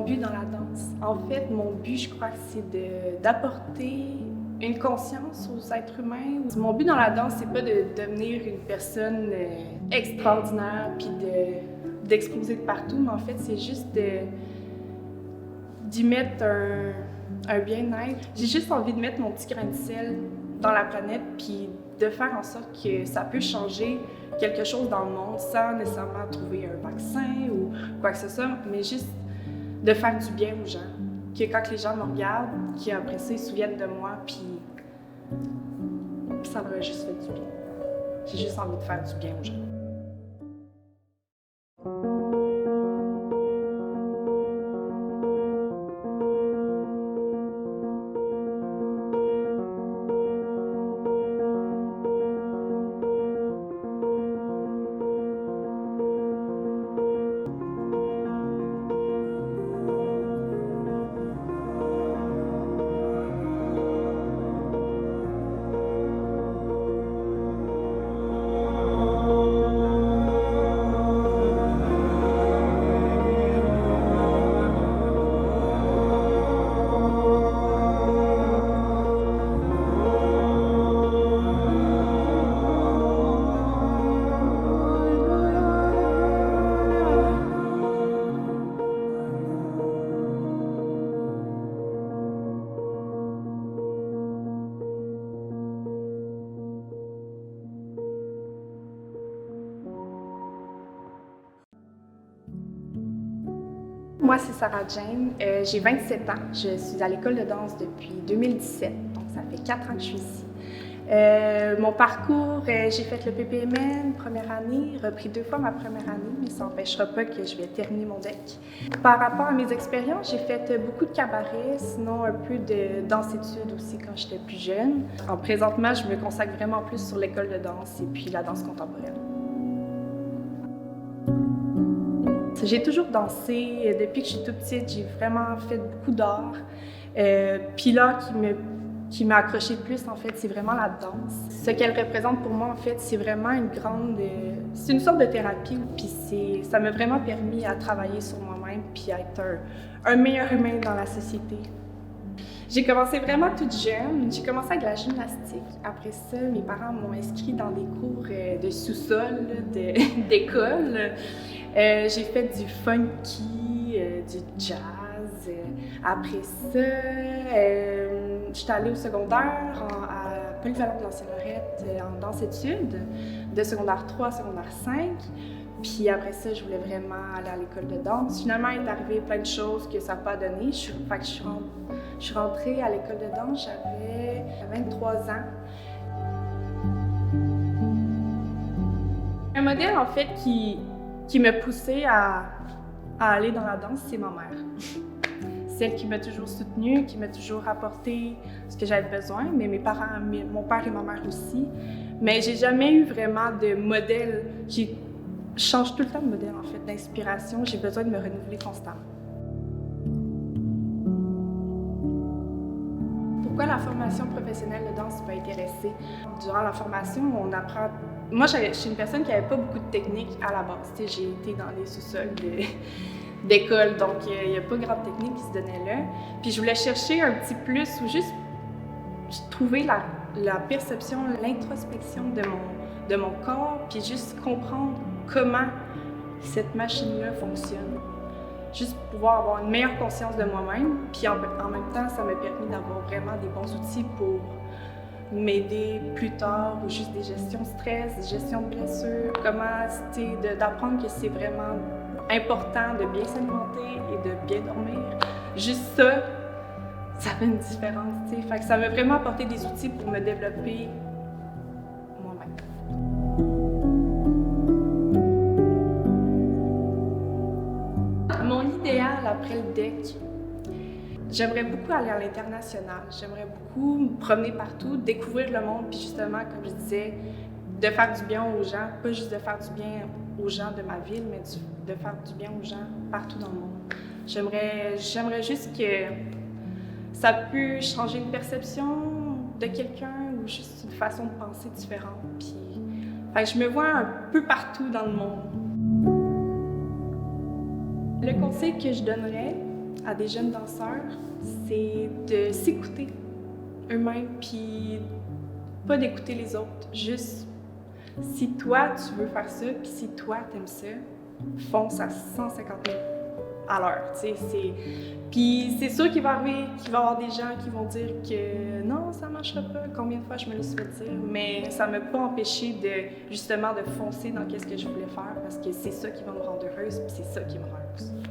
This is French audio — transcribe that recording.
but dans la danse. En fait, mon but, je crois que c'est d'apporter une conscience aux êtres humains. Mon but dans la danse, c'est pas de devenir une personne extraordinaire puis d'exploser de partout, mais en fait, c'est juste d'y mettre un bien-être. J'ai juste envie de mettre mon petit grain de sel dans la planète puis de faire en sorte que ça peut changer quelque chose dans le monde sans nécessairement trouver un vaccin ou quoi que ce soit, mais juste de faire du bien aux gens. Que quand les gens me regardent, qu'après ça, ils se souviennent de moi, puis ça leur a juste fait du bien. J'ai juste envie de faire du bien aux gens. Moi, c'est Sarah Jane. J'ai 27 ans. Je suis à l'école de danse depuis 2017, donc ça fait 4 ans que je suis ici. Mon parcours, j'ai fait le PPMN première année, repris 2 fois ma première année, mais ça n'empêchera pas que je vais terminer mon DEC. Par rapport à mes expériences, j'ai fait beaucoup de cabaret, sinon un peu de danse-études aussi quand j'étais plus jeune. Présentement, je me consacre vraiment plus sur l'école de danse et puis la danse contemporaine. J'ai toujours dansé. Depuis que je suis toute petite, j'ai vraiment fait beaucoup d'art. Puis l'art qui m'a accroché le plus, en fait, c'est vraiment la danse. Ce qu'elle représente pour moi, en fait, c'est vraiment c'est une sorte de thérapie. Puis ça m'a vraiment permis à travailler sur moi-même puis à être un meilleur humain dans la société. J'ai commencé vraiment toute jeune. J'ai commencé avec la gymnastique. Après ça, mes parents m'ont inscrit dans des cours de sous-sol, d'école. J'ai fait du funky, du jazz. Après ça, j'étais allée au secondaire à Polyvalente de l'Ancienne-Lorette en danse-études, de secondaire 3 à secondaire 5. Puis après ça, je voulais vraiment aller à l'école de danse. Finalement, il est arrivé plein de choses que ça n'a pas donné. Je suis rentrée à l'école de danse, j'avais 23 ans. Un modèle, en fait, qui m'a poussée à aller dans la danse, c'est ma mère. Celle qui m'a toujours soutenue, qui m'a toujours apporté ce que j'avais besoin, mais mes parents, mon père et ma mère aussi. Mais j'ai jamais eu vraiment de modèle. Je change tout le temps de modèle, en fait, d'inspiration. J'ai besoin de me renouveler constamment. Pourquoi la formation professionnelle de danse m'a intéressée? Durant la formation, on apprend... Moi, je suis une personne qui n'avait pas beaucoup de technique à la base. J'ai été dans les sous-sols d'école, donc il n'y a pas grande technique qui se donnait là. Puis je voulais chercher un petit plus ou juste trouver la perception, l'introspection de mon corps, puis juste comprendre comment cette machine-là fonctionne. Juste pouvoir avoir une meilleure conscience de moi-même, puis en même temps, ça m'a permis d'avoir vraiment des bons outils pour m'aider plus tard, ou juste des gestions de stress, des gestions de blessures, comment d'apprendre que c'est vraiment important de bien s'alimenter et de bien dormir. Juste ça fait une différence, t'sais. Fait que ça m'a vraiment apporté des outils pour me développer moi-même. Mon idéal après le DEC, j'aimerais beaucoup aller à l'international. J'aimerais beaucoup me promener partout, découvrir le monde, puis justement, comme je disais, de faire du bien aux gens, pas juste de faire du bien aux gens de ma ville, mais de faire du bien aux gens partout dans le monde. J'aimerais juste que ça puisse changer une perception de quelqu'un ou juste une façon de penser différente. Puis, je me vois un peu partout dans le monde. Le conseil que je donnerais à des jeunes danseurs, c'est de s'écouter eux-mêmes, puis pas d'écouter les autres. Juste, si toi, tu veux faire ça, puis si toi, t'aimes ça, fonce à 150 000 à l'heure, tu sais, Puis c'est sûr qu'il va arriver, qu'il va y avoir des gens qui vont dire que non, ça marchera pas, combien de fois je me le suis fait dire, mais ça m'a pas empêché de, justement, de foncer dans qu'est-ce que je voulais faire, parce que c'est ça qui va me rendre heureuse, puis c'est ça qui me rend heureuse.